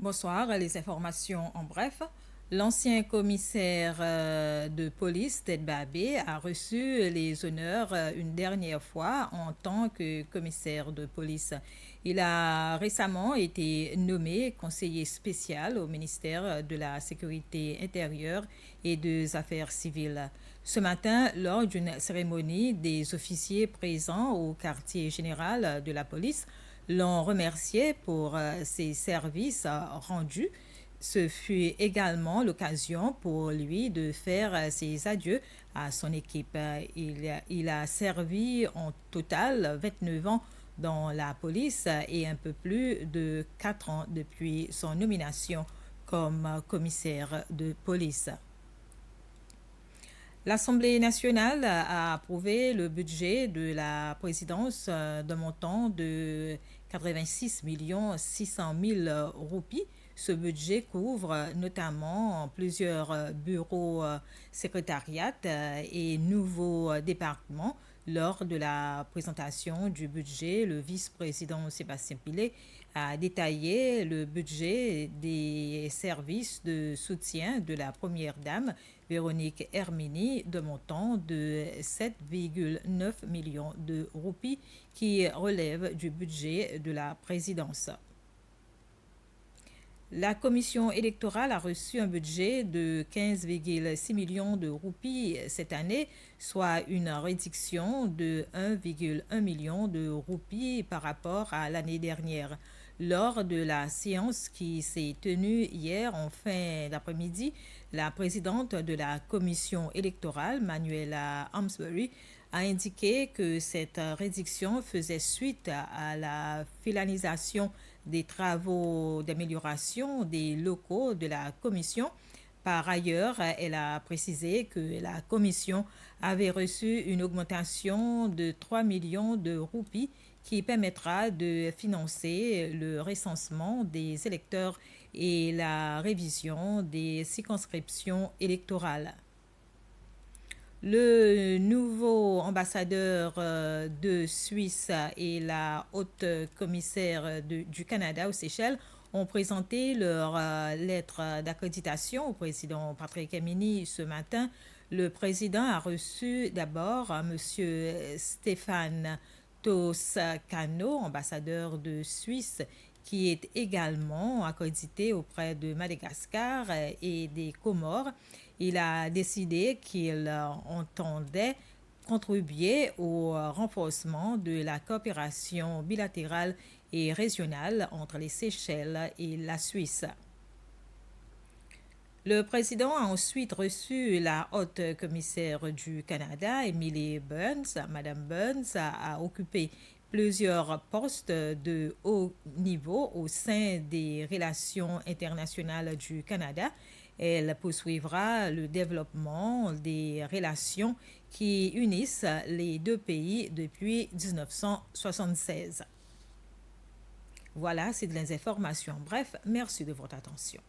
Bonsoir, les informations en bref. L'ancien commissaire de police, Ted Babé, a reçu les honneurs une dernière fois en tant que commissaire de police. Il a récemment été nommé conseiller spécial au ministère de la Sécurité intérieure et des Affaires civiles. Ce matin, lors d'une cérémonie, des officiers présents au quartier général de la police l'ont remercié pour ses services rendus. Ce fut également l'occasion pour lui de faire ses adieux à son équipe. Il a servi en total 29 ans dans la police et un peu plus de 4 ans depuis son nomination comme commissaire de police. L'Assemblée nationale a approuvé le budget de la présidence d'un montant de 86 600 000 roupies. Ce budget couvre notamment plusieurs bureaux secrétariats et nouveaux départements. Lors de la présentation du budget, le vice-président Sébastien Pillet a détaillé le budget des services de soutien de la première dame Véronique Hermini de montant de 7,9 millions de roupies qui relève du budget de la présidence. La commission électorale a reçu un budget de 15,6 millions de roupies cette année, soit une réduction de 1,1 million de roupies par rapport à l'année dernière. Lors de la séance qui s'est tenue hier en fin d'après-midi, la présidente de la commission électorale, Manuela Amsbury, a indiqué que cette réduction faisait suite à la finalisation des travaux d'amélioration des locaux de la commission. Par ailleurs, elle a précisé que la commission avait reçu une augmentation de 3 millions de roupies qui permettra de financer le recensement des électeurs et la révision des circonscriptions électorales. Le nouveau ambassadeur de Suisse et la haute commissaire du Canada aux Seychelles ont présenté leur lettre d'accréditation au président Patrick Emini ce matin. Le président a reçu d'abord M. Stéphane Toscano, ambassadeur de Suisse, qui est également accrédité auprès de Madagascar et des Comores. Il a décidé qu'il entendait contribuer au renforcement de la coopération bilatérale et régionale entre les Seychelles et la Suisse. Le président a ensuite reçu la haute commissaire du Canada, Emily Burns. Madame Burns a occupé plusieurs postes de haut niveau au sein des relations internationales du Canada. Elle poursuivra le développement des relations qui unissent les deux pays depuis 1976. Voilà, c'est de l'information. Bref, merci de votre attention.